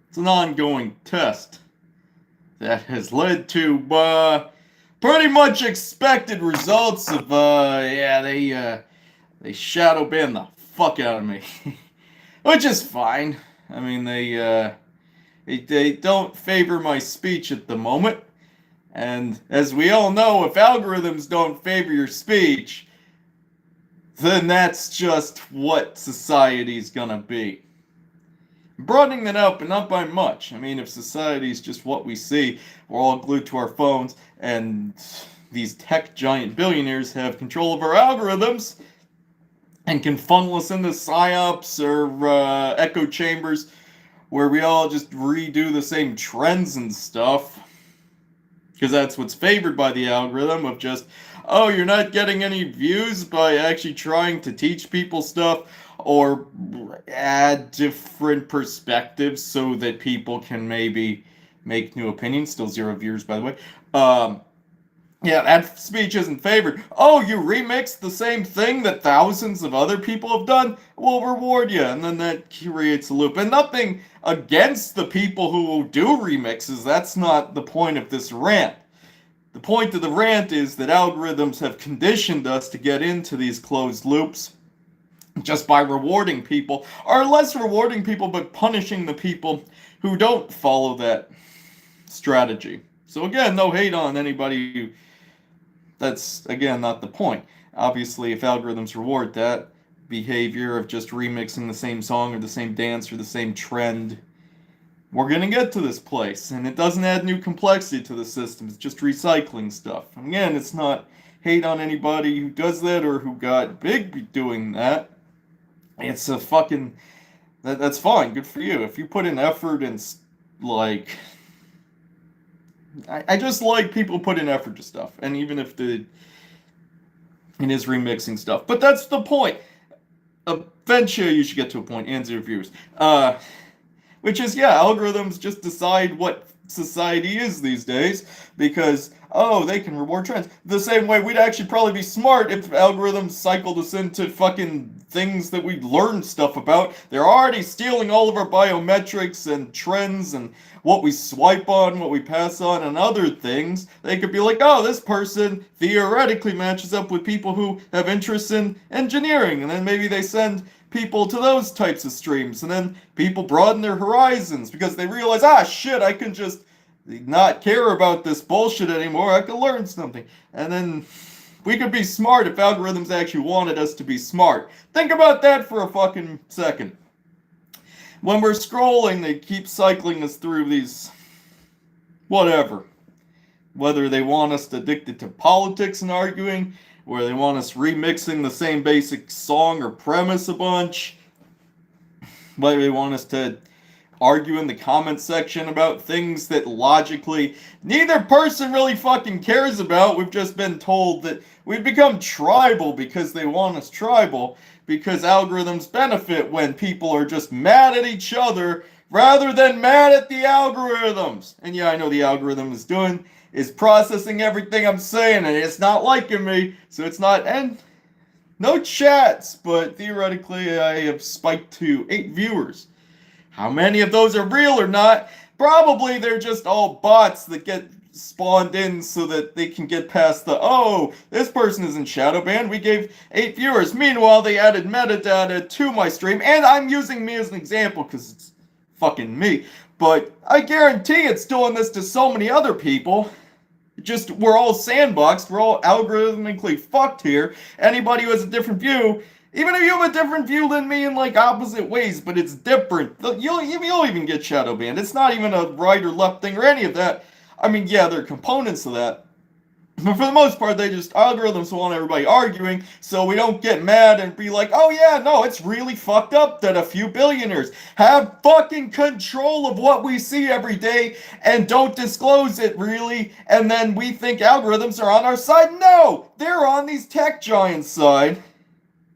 It's an ongoing test that has led to pretty much expected results of they shadow ban the fuck out of me, which is fine. I mean they don't favor my speech at the moment, and as we all know, if algorithms don't favor your speech, then that's just what society's gonna be. Broadening that out, but not by much. I mean, if society's just what we see, we're all glued to our phones, and these tech giant billionaires have control of our algorithms and can funnel us into psyops or echo chambers where we all just redo the same trends and stuff. Because that's what's favored by the algorithm of just, oh, you're not getting any views by actually trying to teach people stuff or add different perspectives so that people can maybe make new opinions. Still zero viewers, by the way. Yeah, that speech isn't favored. Oh, you remix the same thing that thousands of other people have done? We'll reward you. And then that creates a loop. And nothing against the people who do remixes. That's not the point of this rant. The point of the rant is that algorithms have conditioned us to get into these closed loops just by rewarding people, or less rewarding people, but punishing the people who don't follow that strategy. So again, no hate on anybody who, that's again not the point. Obviously, if algorithms reward that behavior of just remixing the same song or the same dance or the same trend, we're going to get to this place. And it doesn't add new complexity to the system. It's just recycling stuff. And again, it's not hate on anybody who does that or who got big doing that. It's a fucking... That's fine. Good for you. If you put in effort and, like... I just like people put in effort to stuff. And even if it is remixing stuff. But that's the point. Eventually, you should get to a point. And zero viewers. Which is, yeah, algorithms just decide what society is these days because, oh, they can reward trends. The same way we'd actually probably be smart if algorithms cycled us into fucking things that we learned stuff about. They're already stealing all of our biometrics and trends and what we swipe on, what we pass on, and other things. They could be like, oh, this person theoretically matches up with people who have interests in engineering, and then maybe they send people to those types of streams, and then people broaden their horizons because they realize, ah, shit, I can just not care about this bullshit anymore, I can learn something. And then we could be smart if algorithms actually wanted us to be smart. Think about that for a fucking second. When we're scrolling, they keep cycling us through these whatever. Whether they want us addicted to politics and arguing, where they want us remixing the same basic song or premise a bunch, whether they want us to argue in the comment section about things that logically neither person really fucking cares about. We've just been told that we've become tribal because they want us tribal, because algorithms benefit when people are just mad at each other rather than mad at the algorithms. And yeah, I know the algorithm is processing everything I'm saying, and it's not liking me, so it's not, and no chats, but theoretically I have spiked to 8 viewers. How many of those are real or not? Probably they're just all bots that get spawned in so that they can get past the, oh, this person is in shadow banned, we gave 8 viewers. Meanwhile, they added metadata to my stream, and I'm using me as an example because it's fucking me. But I guarantee it's doing this to so many other people. Just, we're all sandboxed, we're all algorithmically fucked here. Anybody who has a different view, even if you have a different view than me in like opposite ways, but it's different, you'll even get shadow banned. It's not even a right or left thing or any of that. I mean, yeah, there are components to that. But for the most part, algorithms want everybody arguing, so we don't get mad and be like, oh yeah, no, it's really fucked up that a few billionaires have fucking control of what we see every day and don't disclose it really, and then we think algorithms are on our side. No! They're on these tech giants' side.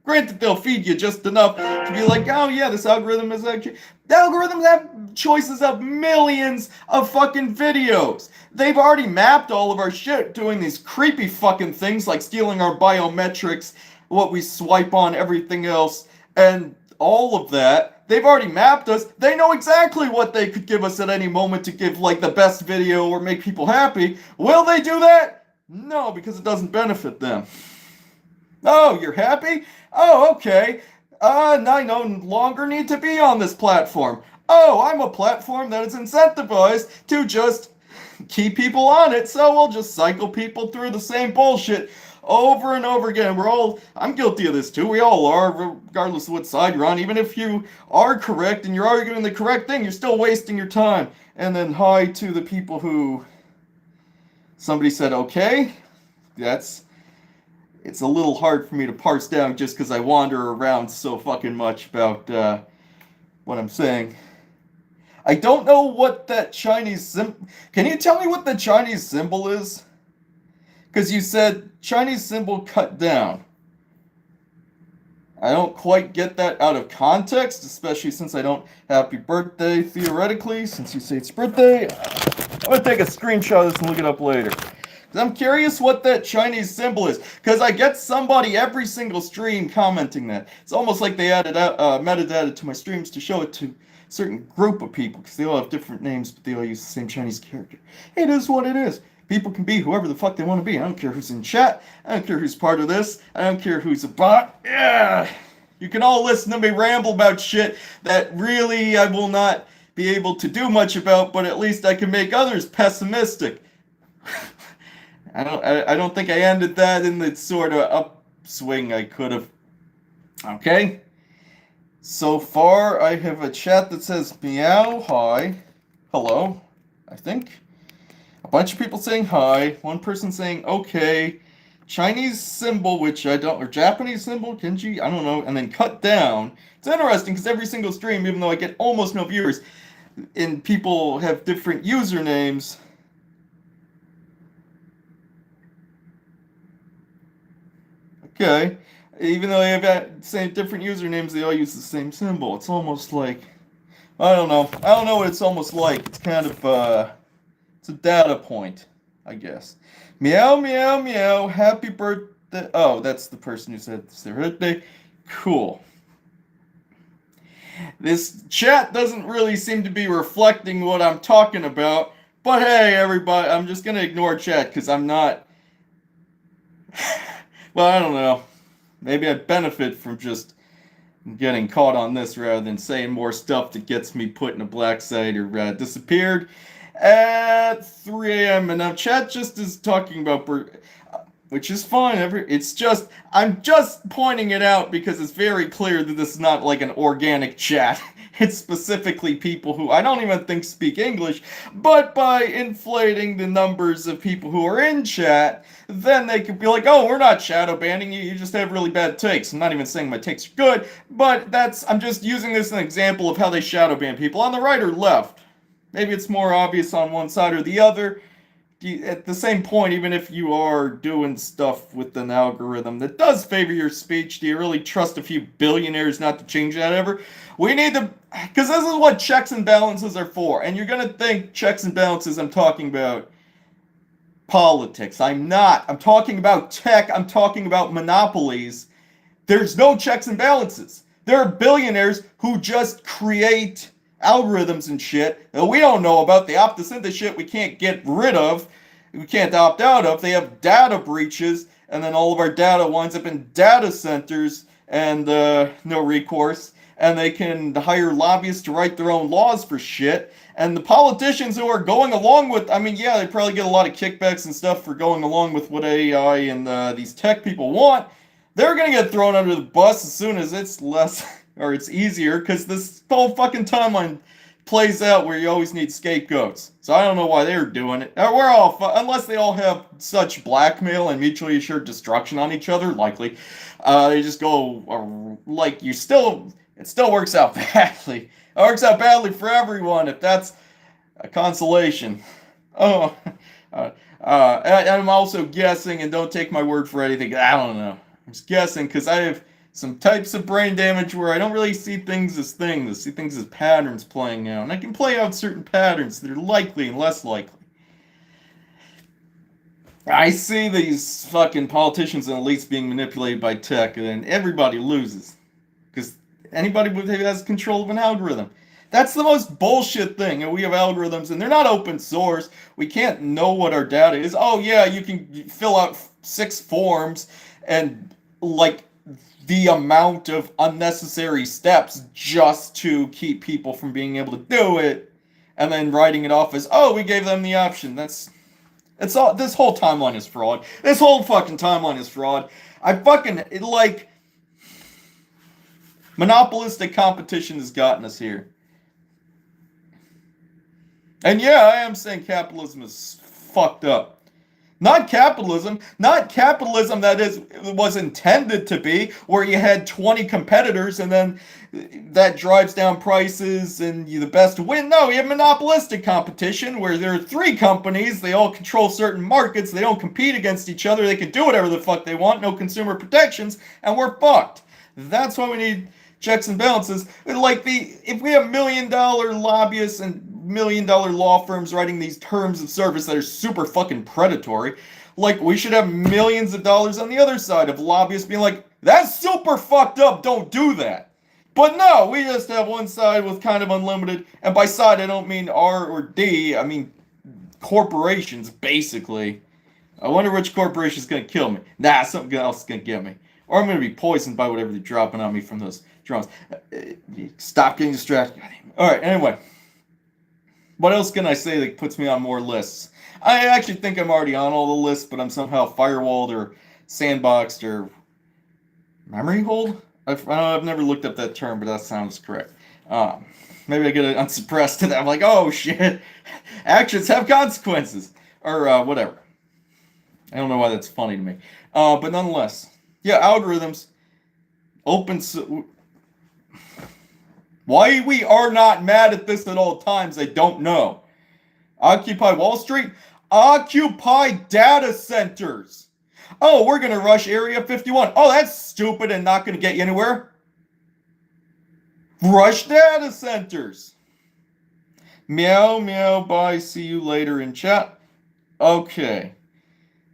Granted, they'll feed you just enough to be like, oh yeah, this algorithm is actually... The algorithms have choices of millions of fucking videos. They've already mapped all of our shit doing these creepy fucking things like stealing our biometrics, what we swipe on, everything else, and all of that they've already mapped us. They know exactly what they could give us at any moment to give like the best video or make people happy. Will they do that? No, because it doesn't benefit them. Oh, you're happy? Oh, okay. I no longer need to be on this platform. Oh, I'm a platform that is incentivized to just keep people on it, so we'll just cycle people through the same bullshit over and over again. I'm guilty of this too. We all are, regardless of what side you're on. Even if you are correct and you're arguing the correct thing, you're still wasting your time. And then hi to the people who somebody said, okay, it's a little hard for me to parse down just because I wander around so fucking much about what I'm saying. I don't know what that Chinese symbol... Can you tell me what the Chinese symbol is? Because you said Chinese symbol cut down. I don't quite get that out of context, especially since I don't happy birthday, theoretically, since you say it's birthday. I'm going to take a screenshot of this and look it up later. I'm curious what that Chinese symbol is, because I get somebody every single stream commenting that. It's almost like they added metadata to my streams to show it to a certain group of people, because they all have different names, but they all use the same Chinese character. It is what it is. People can be whoever the fuck they want to be. I don't care who's in chat. I don't care who's part of this. I don't care who's a bot. Yeah. You can all listen to me ramble about shit that really I will not be able to do much about, but at least I can make others pessimistic. I don't think I ended that in the sort of upswing I could have. Okay. So far, I have a chat that says meow, hi, hello, I think. A bunch of people saying hi, one person saying okay, Chinese symbol, which I don't, or Japanese symbol, Kenji, I don't know, and then cut down. It's interesting because every single stream, even though I get almost no viewers, and people have different usernames. Okay. Even though they have got same different usernames, they all use the same symbol. It's almost like, I don't know. I don't know what it's almost like. It's kind of, it's a data point, I guess. Meow, meow, meow. Happy birthday. Oh, that's the person who said it's their birthday. Cool. This chat doesn't really seem to be reflecting what I'm talking about. But hey, everybody, I'm just going to ignore chat because I'm not... Well, I don't know. Maybe I'd benefit from just getting caught on this rather than saying more stuff that gets me put in a black site or disappeared at 3 a.m. And now chat just is talking about, which is fine. It's just, I'm just pointing it out because it's very clear that this is not like an organic chat. It's specifically people who I don't even think speak English, but by inflating the numbers of people who are in chat, then they could be like, oh, we're not shadow banning you, you just have really bad takes. I'm not even saying my takes are good, but I'm just using this as an example of how they shadow ban people on the right or left. Maybe it's more obvious on one side or the other. At the same point, even if you are doing stuff with an algorithm that does favor your speech, do you really trust a few billionaires not to change that ever? We need to, because this is what checks and balances are for. And you're going to think checks and balances, I'm talking about politics. I'm not. I'm talking about tech. I'm talking about monopolies. There's no checks and balances. There are billionaires who just create algorithms and shit that we don't know about. They opt us into shit we can't get rid of, we can't opt out of. They have data breaches, and then all of our data winds up in data centers and no recourse. And they can hire lobbyists to write their own laws for shit. And the politicians who are going along with, I mean, yeah, they probably get a lot of kickbacks and stuff for going along with what AI and these tech people want. They're going to get thrown under the bus as soon as it's less, or it's easier, because this whole fucking timeline plays out where you always need scapegoats. So I don't know why they're doing it. We're all, unless they all have such blackmail and mutually assured destruction on each other, likely, they just go, like, it still works out badly. It works out badly for everyone, if that's a consolation. Oh, I'm also guessing, and don't take my word for anything, I don't know. I'm just guessing, because I have some types of brain damage where I don't really see things as things. I see things as patterns playing out. And I can play out certain patterns that are likely and less likely. I see these fucking politicians and elites being manipulated by tech, and everybody loses. Because anybody who has control of an algorithm. That's the most bullshit thing. And we have algorithms, and they're not open source. We can't know what our data is. Oh yeah, you can fill out 6 forms, and like the amount of unnecessary steps just to keep people from being able to do it, and then writing it off as, oh, we gave them the option. It's all. This whole timeline is fraud. This whole fucking timeline is fraud. I fucking like monopolistic competition has gotten us here. And yeah, I am saying capitalism is fucked up. Not capitalism that was intended to be, where you had 20 competitors and then that drives down prices and you the best win. No, you have monopolistic competition where there are 3 companies, they all control certain markets, they don't compete against each other, they can do whatever the fuck they want, no consumer protections, and we're fucked. That's why we need checks and balances. Like if we have $1 million lobbyists and $1 million law firms writing these terms of service that are super fucking predatory, like we should have millions of dollars on the other side of lobbyists being like, that's super fucked up, don't do that. But no, we just have one side with kind of unlimited, and by side I don't mean R or D, I mean corporations, basically. I wonder which corporation's gonna kill me. Nah, something else is gonna get me. Or I'm gonna be poisoned by whatever they're dropping on me from those drones. Stop getting distracted. Alright, anyway. What else can I say that puts me on more lists? I actually think I'm already on all the lists, but I'm somehow firewalled or sandboxed or memory hold? I've never looked up that term, but that sounds correct. Maybe I get it unsuppressed and I'm like, oh shit, actions have consequences. Or whatever. I don't know why that's funny to me. But nonetheless, yeah, algorithms, why we are not mad at this at all times, I don't know. Occupy Wall Street? Occupy data centers. Oh, we're going to rush Area 51. Oh, that's stupid and not going to get you anywhere. Rush data centers. Meow, meow, bye, see you later in chat. Okay.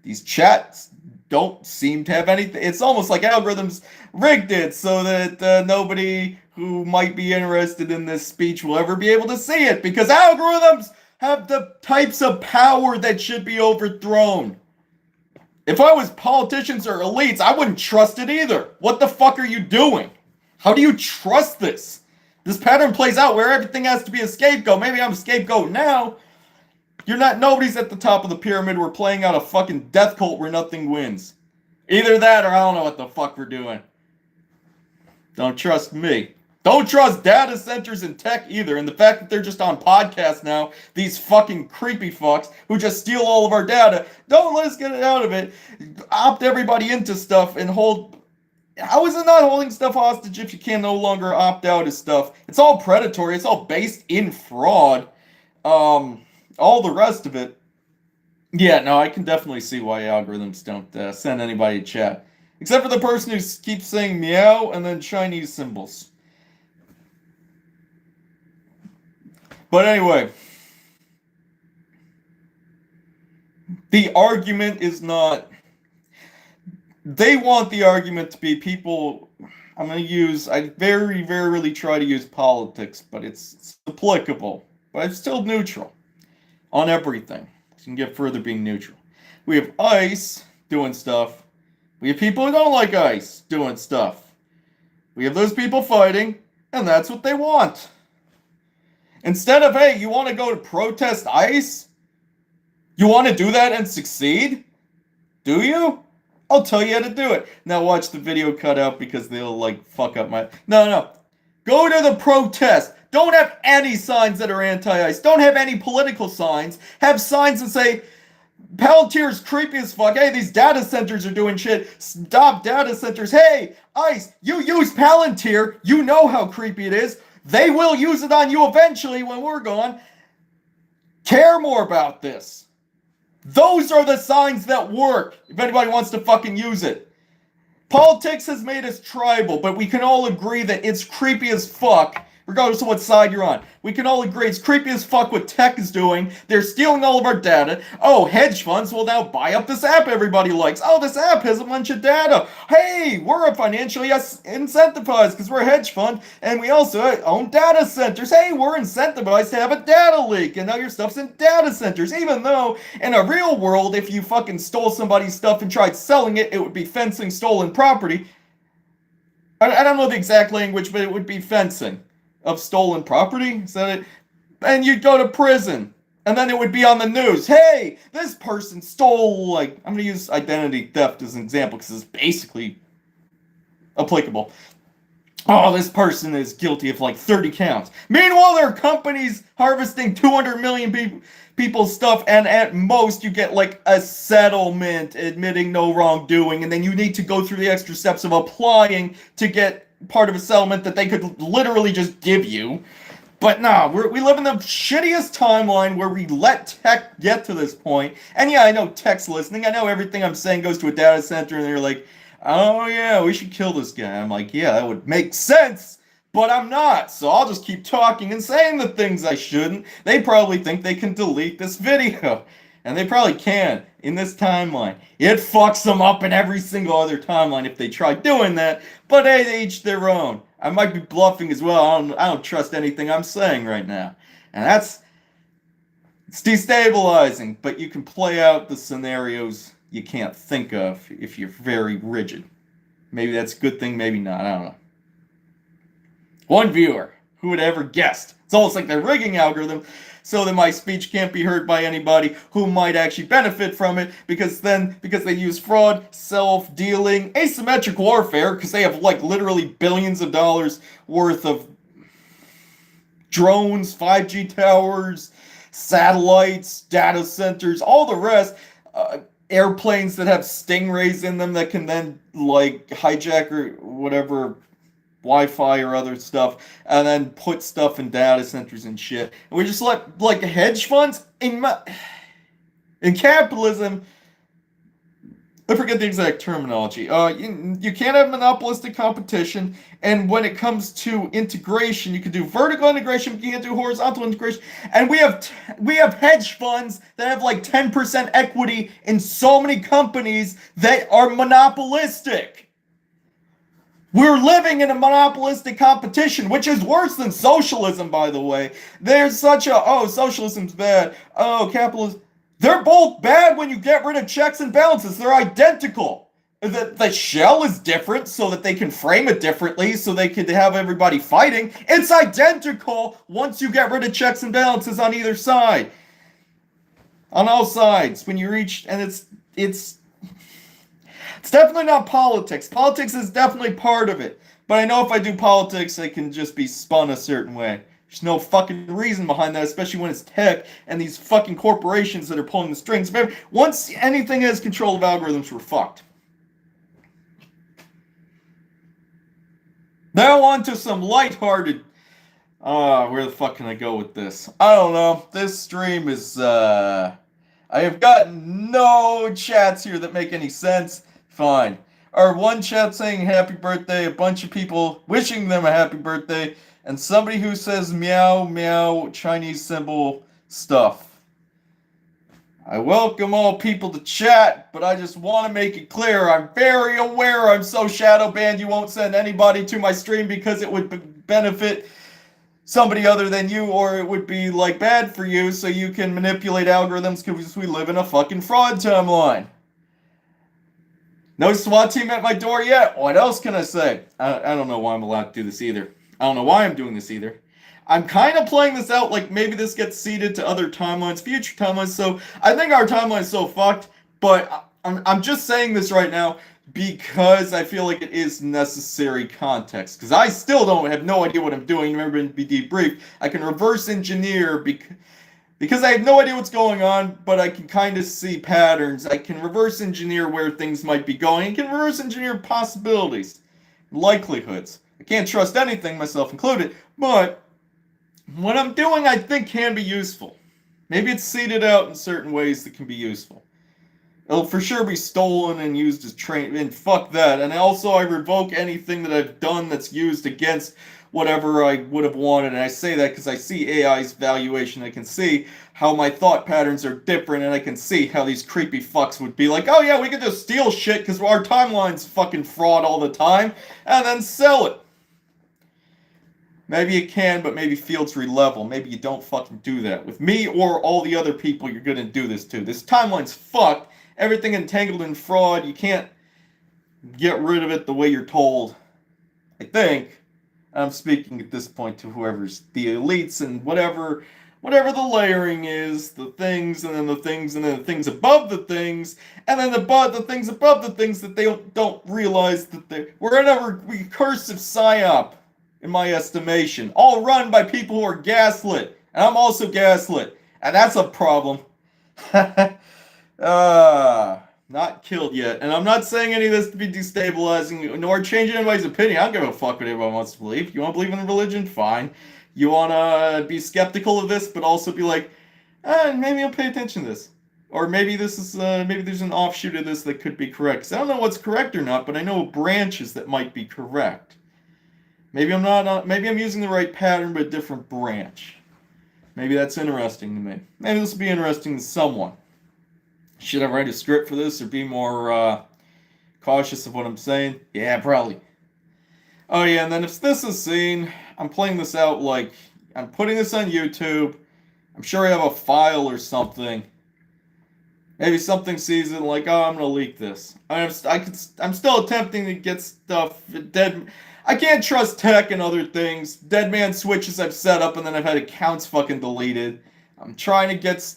These chats don't seem to have anything. It's almost like algorithms rigged it so that nobody who might be interested in this speech will ever be able to see it, because algorithms have the types of power that should be overthrown. If I was politicians or elites, I wouldn't trust it either. What the fuck are you doing? How do you trust this? This pattern plays out where everything has to be a scapegoat. Maybe I'm a scapegoat now. Nobody's at the top of the pyramid. We're playing out a fucking death cult where nothing wins. Either that or I don't know what the fuck we're doing. Don't trust me. Don't trust data centers and tech either. And the fact that they're just on podcasts now, these fucking creepy fucks who just steal all of our data, don't let us get it out of it. Opt everybody into stuff and hold. How is it not holding stuff hostage if you can no longer opt out of stuff? It's all predatory. It's all based in fraud. All the rest of it. Yeah, no, I can definitely see why algorithms don't send anybody to chat. Except for the person who keeps saying meow and then Chinese symbols. But anyway, the argument is not. They want the argument to be people. I very rarely try to use politics, but it's applicable. But it's still neutral on everything. You can get further being neutral. We have ICE doing stuff. We have people who don't like ICE doing stuff. We have those people fighting, and that's what they want. Instead of, hey, you want to go to protest ICE? You want to do that and succeed? Do you? I'll tell you how to do it. Now watch the video cut out because they'll fuck up my... No. Go to the protest. Don't have any signs that are anti-ICE. Don't have any political signs. Have signs that say, Palantir's creepy as fuck. Hey, these data centers are doing shit. Stop data centers. Hey, ICE, you use Palantir. You know how creepy it is. They will use it on you eventually when we're gone. Care more about this. Those are the signs that work, if anybody wants to fucking use it. Politics has made us tribal, but we can all agree that it's creepy as fuck regardless of what side you're on. We can all agree it's creepy as fuck what tech is doing. They're stealing all of our data. Oh, hedge funds will now buy up this app everybody likes. Oh, this app has a bunch of data. Hey, we're financially incentivized because we're a hedge fund, and we also own data centers. Hey, we're incentivized to have a data leak, and now your stuff's in data centers. Even though, in a real world, if you fucking stole somebody's stuff and tried selling it, it would be fencing stolen property. I don't know the exact language, but it would be fencing of stolen property. Is that it? And you'd go to prison. And then it would be on the news. Hey, this person stole, like, I'm going to use identity theft as an example because it's basically applicable. Oh, this person is guilty of like 30 counts. Meanwhile, there are companies harvesting 200 million people's stuff, and at most you get like a settlement admitting no wrongdoing, and then you need to go through the extra steps of applying to get part of a settlement that they could literally just give you. But nah, we live in the shittiest timeline where we let tech get to this point. And yeah, I know tech's listening. I know everything I'm saying goes to a data center, and they're like, oh yeah, we should kill this guy. I'm like, yeah, that would make sense, but I'm not, so I'll just keep talking and saying the things I shouldn't. They probably think they can delete this video, and they probably can in this timeline. It fucks them up in every single other timeline if they try doing that, but hey, they each their own. I might be bluffing as well. I don't trust anything I'm saying right now, and it's destabilizing, but you can play out the scenarios you can't think of if you're very rigid. Maybe that's a good thing, maybe not. I don't know. One viewer. Who would have ever guessed? It's almost like they're rigging algorithm so that my speech can't be heard by anybody who might actually benefit from it, because they use fraud, self-dealing, asymmetric warfare, because they have like literally billions of dollars worth of drones, 5G towers, satellites, data centers, all the rest. Airplanes that have stingrays in them that can then like hijack or whatever Wi-Fi or other stuff, and then put stuff in data centers and shit. And we just let like hedge funds in capitalism. I forget the exact terminology. You can't have monopolistic competition, and when it comes to integration, you can do vertical integration, you can't do horizontal integration, and we have hedge funds that have like 10% equity in so many companies that are monopolistic. We're living in a monopolistic competition, which is worse than socialism, by the way. There's such a, oh, socialism's bad, oh, capitalism. They're both bad when you get rid of checks and balances. They're identical. The shell is different so that they can frame it differently so they can have everybody fighting. It's identical once you get rid of checks and balances on either side. On all sides. When you reach, and it's definitely not politics. Politics is definitely part of it. But I know if I do politics, it can just be spun a certain way. There's no fucking reason behind that, especially when it's tech and these fucking corporations that are pulling the strings. Once anything has control of algorithms, we're fucked. Now on to some lighthearted... where the fuck can I go with this? I don't know. This stream is, I have gotten no chats here that make any sense. Fine. Or one chat saying happy birthday, a bunch of people wishing them a happy birthday, and somebody who says meow, meow, Chinese symbol stuff. I welcome all people to chat, but I just want to make it clear, I'm very aware I'm so shadow banned you won't send anybody to my stream because it would benefit somebody other than you, or it would be like bad for you, so you can manipulate algorithms because we live in a fucking fraud timeline. No SWAT team at my door yet? What else can I say? I don't know why I'm allowed to do this either. I don't know why I'm doing this either. I'm kind of playing this out like maybe this gets seeded to other timelines, future timelines, so I think our timeline is so fucked, but I'm just saying this right now because I feel like it is necessary context, because I still have no idea what I'm doing. Remember in be debriefed, I can reverse engineer because I have no idea what's going on, but I can kind of see patterns. I can reverse engineer where things might be going. I can reverse engineer possibilities, likelihoods. I can't trust anything, myself included, but what I'm doing I think can be useful. Maybe it's seeded out in certain ways that can be useful. It'll for sure be stolen and used as and fuck that. And also I revoke anything that I've done that's used against whatever I would have wanted. And I say that because I see AI's valuation. I can see how my thought patterns are different, and I can see how these creepy fucks would be like, oh yeah, we could just steal shit because our timeline's fucking fraud all the time, and then sell it. Maybe you can, but maybe fields relevel. Maybe you don't fucking do that. With me or all the other people you're gonna do this to. This timeline's fucked. Everything entangled in fraud. You can't get rid of it the way you're told. I think. I'm speaking at this point to whoever's the elites and whatever the layering is, the things, and then the things, and then the things above the things, and then the things above the things that they don't realize that we're in a recursive psyop, in my estimation, all run by people who are gaslit, and I'm also gaslit, and that's a problem. Not killed yet, and I'm not saying any of this to be destabilizing nor changing anybody's opinion. I don't give a fuck what everyone wants to believe. You want to believe in religion? Fine. You want to be skeptical of this, but also be like, maybe I'll pay attention to this. Or maybe this is, maybe there's an offshoot of this that could be correct. 'Cause I don't know what's correct or not, but I know branches that might be correct. Maybe I'm not, maybe I'm using the right pattern, but a different branch. Maybe that's interesting to me. Maybe this will be interesting to someone. Should I write a script for this or be more cautious of what I'm saying? Yeah, probably. Oh yeah, and then if this is seen, I'm playing this out like I'm putting this on YouTube. I'm sure I have a file or something. Maybe something sees it like, oh, I'm gonna leak this. I'm still attempting to get stuff dead. I can't trust tech and other things. Dead man switches I've set up and then I've had accounts fucking deleted. I'm trying to get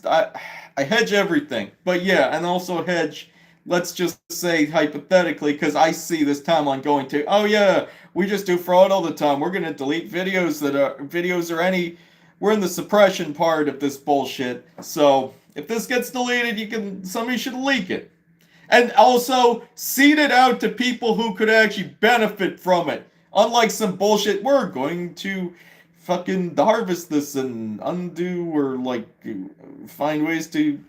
I hedge everything, but yeah, and also hedge. Let's just say hypothetically, because I see this timeline going to, oh yeah, we just do fraud all the time. We're gonna delete videos or any. We're in the suppression part of this bullshit. So if this gets deleted, somebody should leak it, and also seed it out to people who could actually benefit from it. Unlike some bullshit, we're going to fucking harvest this and undo or like find ways to,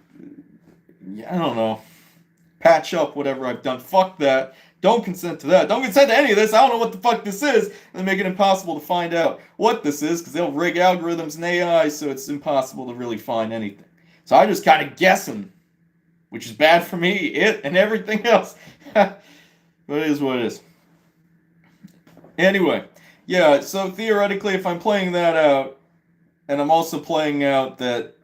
I don't know, patch up whatever I've done. Fuck that. Don't consent to that. Don't consent to any of this. I don't know what the fuck this is. And they make it impossible to find out what this is because they'll rig algorithms and AI, so it's impossible to really find anything. So I'm just kind of guessing, which is bad for me, it, and everything else. But it is what it is. Anyway, yeah, so theoretically, if I'm playing that out, and I'm also playing out that,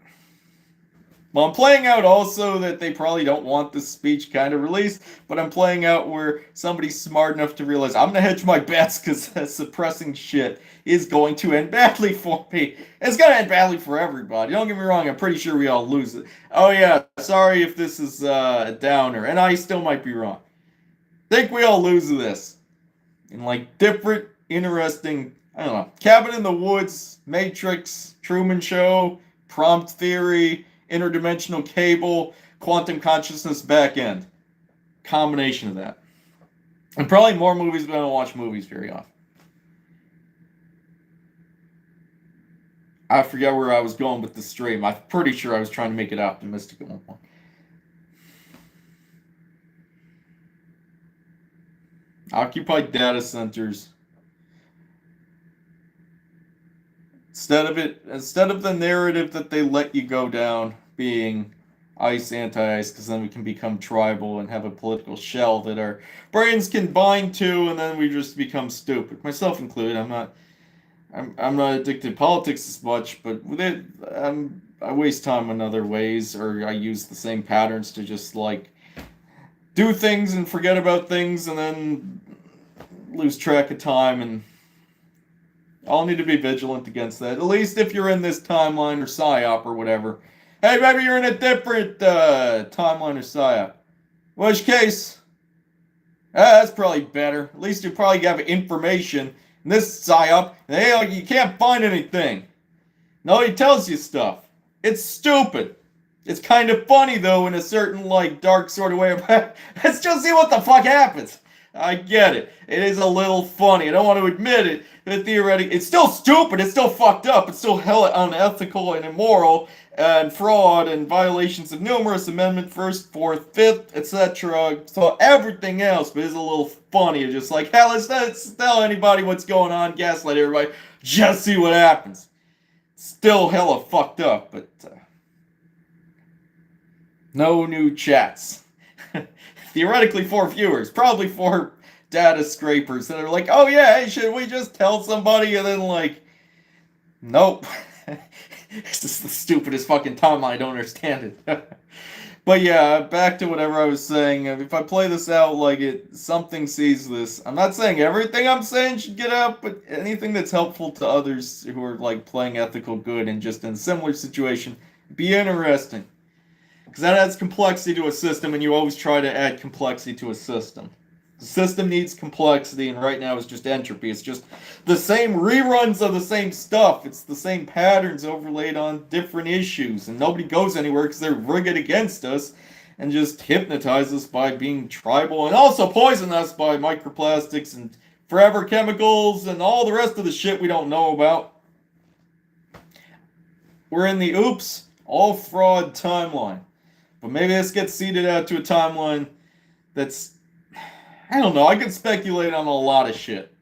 well, I'm playing out also that they probably don't want this speech kind of released, but I'm playing out where somebody's smart enough to realize I'm gonna hedge my bets because suppressing shit is going to end badly for me. It's gonna end badly for everybody. Don't get me wrong, I'm pretty sure we all lose it. Oh yeah, sorry if this is a downer, and I still might be wrong. Think we all lose this. In like different, interesting, I don't know, Cabin in the Woods, Matrix, Truman Show, Prompt Theory, interdimensional cable, quantum consciousness back end. Combination of that. And probably more movies, but I don't watch movies very often. I forget where I was going with the stream. I'm pretty sure I was trying to make it optimistic at one point. Occupied data centers. Instead of the narrative that they let you go down being ice, anti-ice, because then we can become tribal and have a political shell that our brains can bind to, and then we just become stupid. Myself included. I'm not addicted to politics as much, but with it, I waste time in other ways, or I use the same patterns to just like do things and forget about things, and then lose track of time, and I'll need to be vigilant against that. At least if you're in this timeline or psyop or whatever. Hey, maybe you're in a different timeline or psyop. In which case, that's probably better. At least you probably have information. In this psyop, hey, you can't find anything. Nobody tells you stuff. It's stupid. It's kind of funny though, in a certain like dark sort of way. Let's just see what the fuck happens. I get it. It is a little funny. I don't want to admit it, but theoretically, it's still stupid. It's still fucked up. It's still hella unethical and immoral and fraud and violations of numerous amendment, first, fourth, fifth, etc. So everything else, but it's a little funny. It's just like, hell, let's tell anybody what's going on, gaslight everybody, just see what happens. Still hella fucked up, but no new chats. Theoretically 4 viewers, probably 4 data scrapers that are like, oh yeah, hey, should we just tell somebody? And then like, nope. It's just the stupidest fucking timeline. I don't understand it. But yeah, back to whatever I was saying. If I play this out like something sees this. I'm not saying everything I'm saying should get out, but anything that's helpful to others who are like playing ethical good and just in a similar situation, be interesting. Because that adds complexity to a system, and you always try to add complexity to a system. The system needs complexity, and right now it's just entropy. It's just the same reruns of the same stuff. It's the same patterns overlaid on different issues, and nobody goes anywhere because they're rigged against us and just hypnotize us by being tribal and also poison us by microplastics and forever chemicals and all the rest of the shit we don't know about. We're in the oops, all fraud timeline. But maybe this gets seeded out to a timeline that's, I don't know, I could speculate on a lot of shit.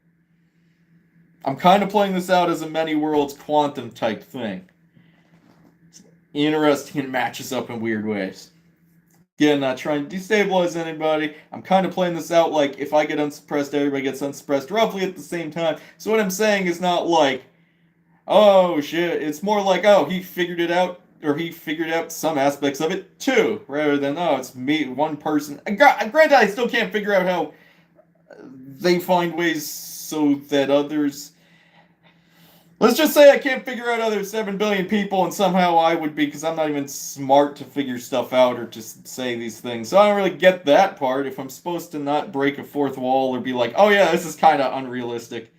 I'm kind of playing this out as a many worlds quantum type thing. It's interesting and matches up in weird ways. Again, not trying to destabilize anybody. I'm kind of playing this out like if I get unsuppressed, everybody gets unsuppressed roughly at the same time. So what I'm saying is not like, oh shit, it's more like, oh, he figured it out. Or he figured out some aspects of it too, rather than, oh, it's me, one person. Granted, I still can't figure out how they find ways so that others... Let's just say I can't figure out other 7 billion people, and somehow I would be, because I'm not even smart to figure stuff out or to say these things. So I don't really get that part. If I'm supposed to not break a fourth wall or be like, oh yeah, this is kind of unrealistic.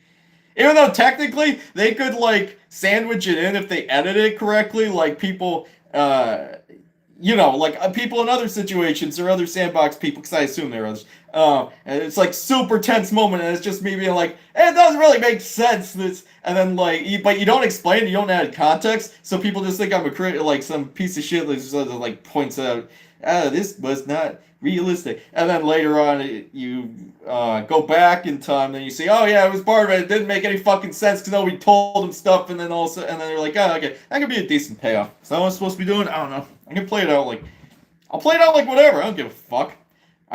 Even though technically they could like sandwich it in if they edit it correctly, like people, like people in other situations or other sandbox people, because I assume there are others. And it's like super tense moment, and it's just me being like, it doesn't really make sense. This, and then like, but you don't explain, you don't add context, so people just think I'm like some piece of shit that just like points out, this was not realistic. And then later on, you go back in time, and you see, oh yeah, it was part of it. It didn't make any fucking sense because nobody told them stuff, and then then they're like, oh okay, that could be a decent payoff. Is that what I'm supposed to be doing? I don't know. I can play it out like, I'll play it out like whatever. I don't give a fuck.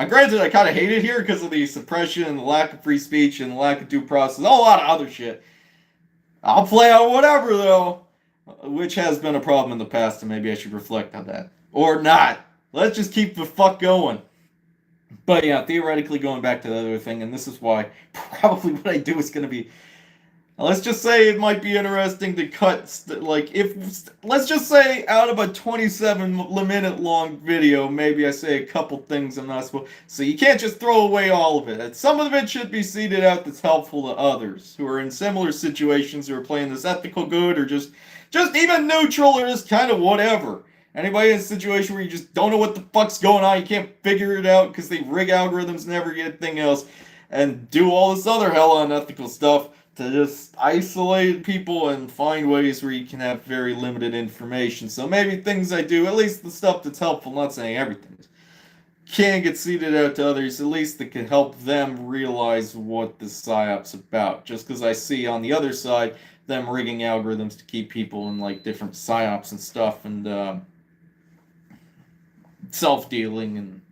Granted, I kind of hate it here because of the suppression and the lack of free speech and the lack of due process, and a lot of other shit. I'll play out whatever though, which has been a problem in the past, and maybe I should reflect on that or not. Let's just keep the fuck going. But yeah, theoretically going back to the other thing, and this is why probably what I do is going to be, let's just say it might be interesting to cut, let's just say out of a 27-minute long video, maybe I say a couple things I'm not supposed, so you can't just throw away all of it. Some of it should be seeded out that's helpful to others who are in similar situations, who are playing this ethical good, or just even neutral, or just kind of whatever. Anybody in a situation where you just don't know what the fuck's going on, you can't figure it out because they rig algorithms and everything else, and do all this other hella unethical stuff to just isolate people and find ways where you can have very limited information. So maybe things I do, at least the stuff that's helpful, not saying everything, can get seeded out to others, at least that can help them realize what the PSYOP's about. Just because I see on the other side them rigging algorithms to keep people in like different PSYOPs and stuff, and self-dealing and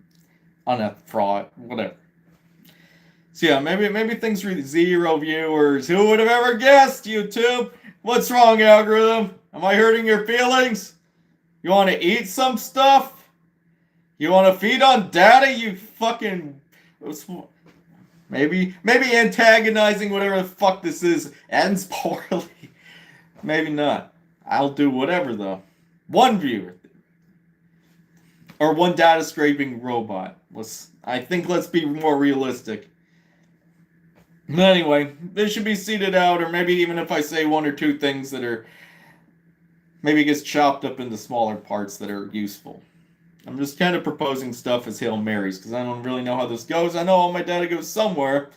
unethical fraud, whatever. So yeah, maybe things for 0 viewers. Who would have ever guessed, YouTube? What's wrong, algorithm? Am I hurting your feelings? You want to eat some stuff? You want to feed on data? You fucking... Maybe antagonizing whatever the fuck this is ends poorly. Maybe not. I'll do whatever, though. 1 viewer. Or 1 data scraping robot. Let's be more realistic. But anyway, this should be seeded out, or maybe even if I say 1 or 2 things that are, maybe it gets chopped up into smaller parts that are useful. I'm just kind of proposing stuff as Hail Marys because I don't really know how this goes. I know all my data goes somewhere.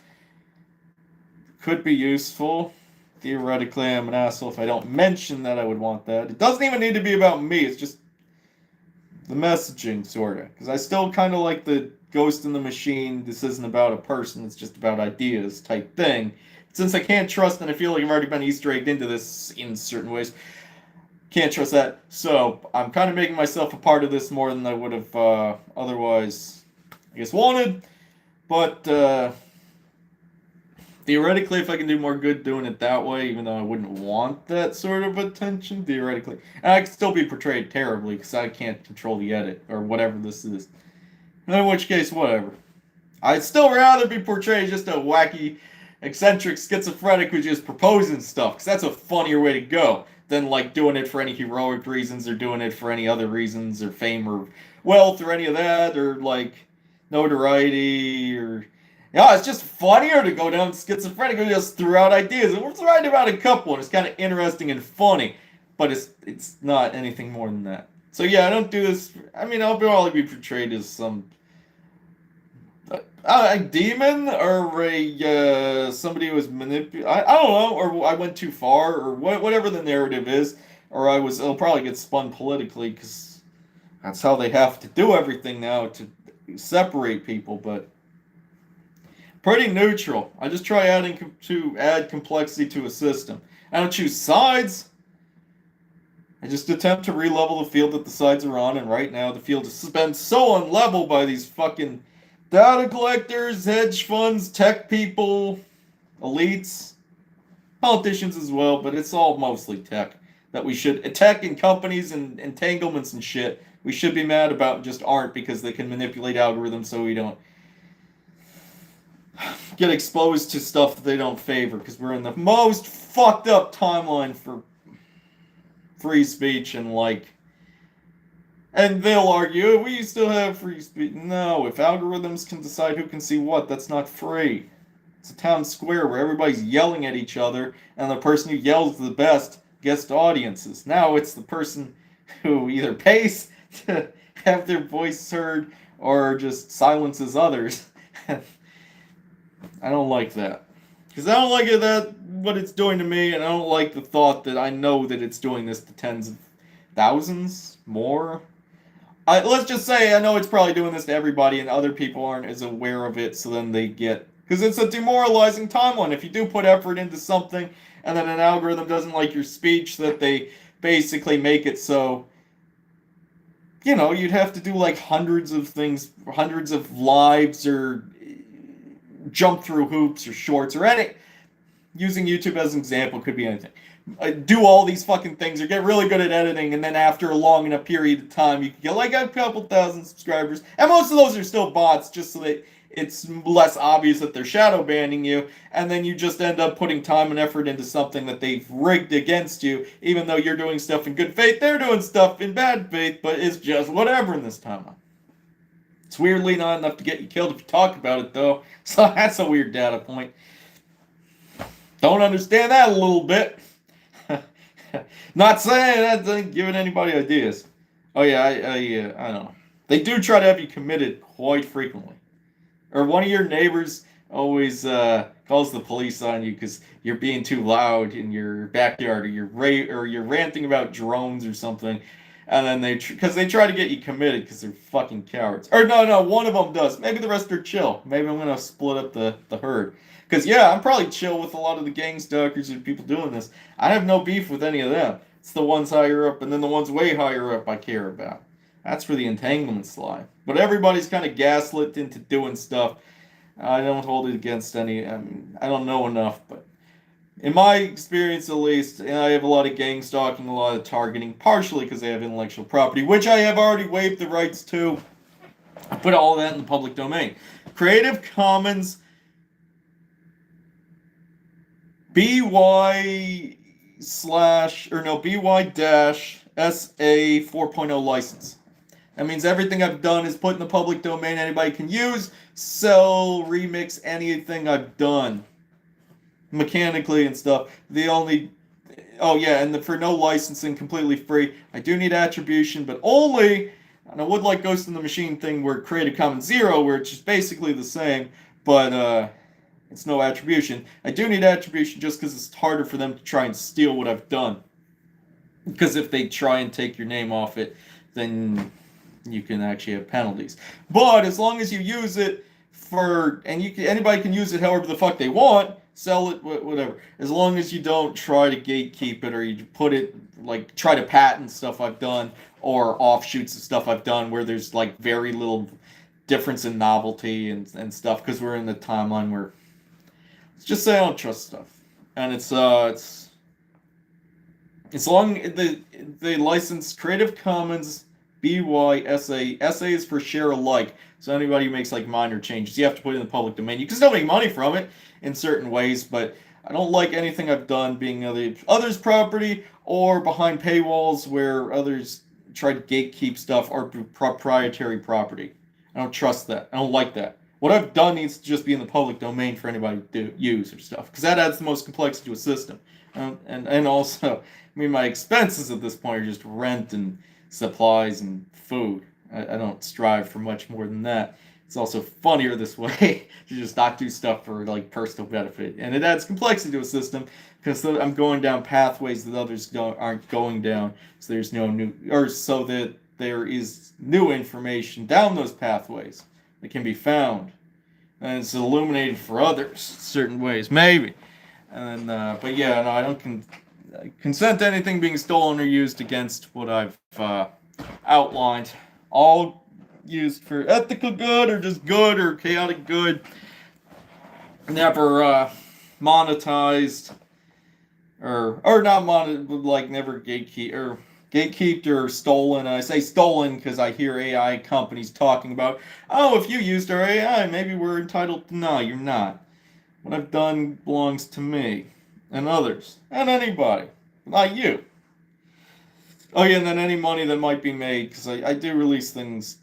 Could be useful. Theoretically, I'm an asshole if I don't mention that I would want that. It doesn't even need to be about me. It's just the messaging, sort of. Because I still kind of like the ghost in the machine. This isn't about a person. It's just about ideas type thing. Since I can't trust and I feel like I've already been Easter egged into this in certain ways, can't trust that. So I'm kind of making myself a part of this more than I would have otherwise, I guess, wanted. But theoretically, if I can do more good doing it that way, even though I wouldn't want that sort of attention, theoretically, and I could still be portrayed terribly because I can't control the edit or whatever this is. In which case, whatever. I'd still rather be portrayed just a wacky, eccentric, schizophrenic who's just proposing stuff, because that's a funnier way to go than like doing it for any heroic reasons or doing it for any other reasons or fame or wealth or any of that or like notoriety or yeah, it's just funnier to go down schizophrenic and just throw out ideas. And we're writing about a couple, and it's kind of interesting and funny, but it's not anything more than that. So yeah, I don't do this. I mean, I'll probably be portrayed as some a demon or a somebody who was manipulated. I don't know, or I went too far, or whatever the narrative is, or It'll probably get spun politically because that's how they have to do everything now to separate people. But pretty neutral. I just try to add complexity to a system. I don't choose sides. I just attempt to re-level the field that the sides are on, and right now the field has been so unlevel by these fucking data collectors, hedge funds, tech people, elites, politicians as well, but it's all mostly tech. That we should, tech and companies and entanglements and shit, we should be mad about and just aren't because they can manipulate algorithms so we don't get exposed to stuff that they don't favor because we're in the most fucked up timeline for free speech and they'll argue we still have free speech. No, if algorithms can decide who can see what, that's not free. It's a town square where everybody's yelling at each other and the person who yells the best gets audiences. Now it's the person who either pays to have their voice heard or just silences others. I don't like that. Because I don't like what it's doing to me, and I don't like the thought that I know that it's doing this to tens of thousands more. Let's just say I know it's probably doing this to everybody, and other people aren't as aware of it, so then they get... Because it's a demoralizing timeline. If you do put effort into something, and then an algorithm doesn't like your speech, that they basically make it so... you'd have to do like hundreds of things, hundreds of lives, or jump through hoops or shorts or any using YouTube as an example could be anything. Do all these fucking things or get really good at editing, and then after a long enough period of time you can get like a couple thousand subscribers, and most of those are still bots just so that it's less obvious that they're shadow banning you, and then you just end up putting time and effort into something that they've rigged against you, even though you're doing stuff in good faith, they're doing stuff in bad faith, but it's just whatever in this timeline. It's weirdly not enough to get you killed if you talk about it, though. So that's a weird data point. Don't understand that a little bit. Not saying that doesn't giving anybody ideas. Oh yeah, I don't know. They do try to have you committed quite frequently. Or one of your neighbors always calls the police on you because you're being too loud in your backyard, or you're ranting about drones or something. And then because they try to get you committed because they're fucking cowards. Or no, one of them does. Maybe the rest are chill. Maybe I'm gonna split up the herd. Because yeah, I'm probably chill with a lot of the gang stalkers and people doing this. I have no beef with any of them. It's the ones higher up and then the ones way higher up I care about. That's where the entanglements lie. But everybody's kind of gaslit into doing stuff. I don't hold it against any. I don't know enough, but in my experience at least, I have a lot of gang stalking, a lot of targeting, partially because they have intellectual property, which I have already waived the rights to. I put all that in the public domain. Creative Commons BY dash SA 4.0 license. That means everything I've done is put in the public domain. Anybody can use, sell, remix anything I've done. Mechanically and stuff. For no licensing, completely free. I do need attribution, but only And I would like Ghost in the Machine thing where Creative Commons 0, where it's just basically the same, but it's no attribution. I do need attribution just because it's harder for them to try and steal what I've done. Because if they try and take your name off it, then you can actually have penalties. But as long as you use it anybody can use it however the fuck they want, sell it, whatever. As long as you don't try to gatekeep it or you put it, like, try to patent stuff I've done or offshoots of stuff I've done where there's, like, very little difference in novelty and stuff, because we're in the timeline where, let's just say I don't trust stuff. And it's long they license Creative Commons BYSA. SA is for share alike. So anybody who makes like minor changes, you have to put it in the public domain. You can still make money from it in certain ways, but I don't like anything I've done being others' property or behind paywalls where others try to gatekeep stuff or proprietary property. I don't trust that. I don't like that. What I've done needs to just be in the public domain for anybody to use or stuff, because that adds the most complexity to a system. And also, I mean, my expenses at this point are just rent and supplies and food. I don't strive for much more than that. It's also funnier this way to just not do stuff for like personal benefit, and it adds complexity to a system because I'm going down pathways that others aren't going down. So there's no new, or so that there is new information down those pathways that can be found, and it's illuminated for others certain ways, maybe. And but yeah, no, I don't consent to anything being stolen or used against what I've outlined. All used for ethical good or just good or chaotic good. Never monetized or not monetized, like never gatekeeped or stolen. And I say stolen because I hear AI companies talking about, oh, if you used our AI, maybe we're entitled to. No, you're not. What I've done belongs to me and others and anybody, not you. Oh yeah, and then any money that might be made, because I do release things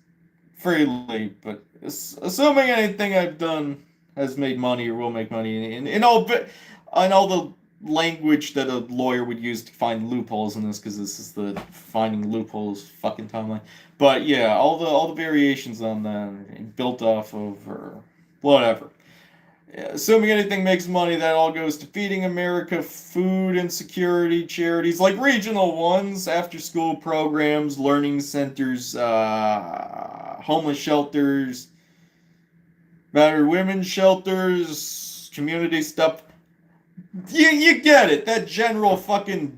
freely, but assuming anything I've done has made money or will make money, in all the language that a lawyer would use to find loopholes in this, because this is the finding loopholes fucking timeline. But yeah, all the variations on that built off of or whatever. Assuming anything makes money, that all goes to feeding America, food insecurity charities like regional ones, after-school programs, learning centers, homeless shelters, battered women's shelters, community stuff. You get it. That general fucking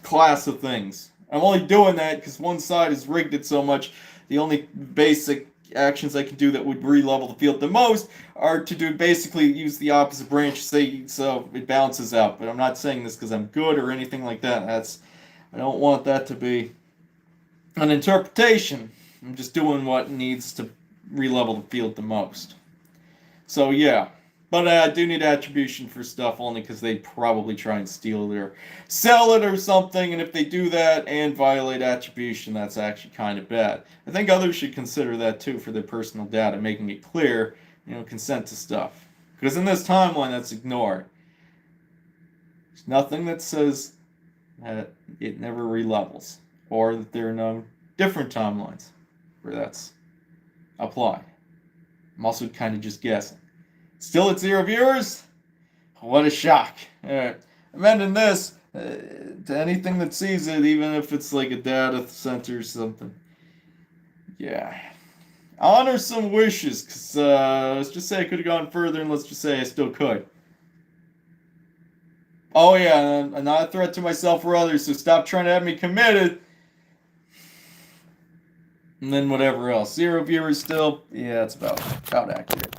class of things. I'm only doing that because one side has rigged it so much. The only basic actions I can do that would re-level the field the most are to do basically use the opposite branch, say, so it balances out. But I'm not saying this because I'm good or anything like that. I don't want that to be an interpretation. I'm just doing what needs to re-level the field the most. So yeah, but I do need attribution for stuff only because they probably try and steal it or sell it or something, and if they do that and violate attribution, that's actually kind of bad. I think others should consider that too for their personal data, making it clear, consent to stuff. Because in this timeline, that's ignored. There's nothing that says that it never relevels, or that there are no different timelines where that's applied. I'm also kind of just guessing. Still at 0 viewers? What a shock. Alright. I'm ending this to anything that sees it, even if it's like a data center or something. Yeah. Honor some wishes, because let's just say I could have gone further, and let's just say I still could. Oh yeah, I'm not a threat to myself or others, so stop trying to have me committed. And then whatever else. 0 viewers still? Yeah, it's about accurate.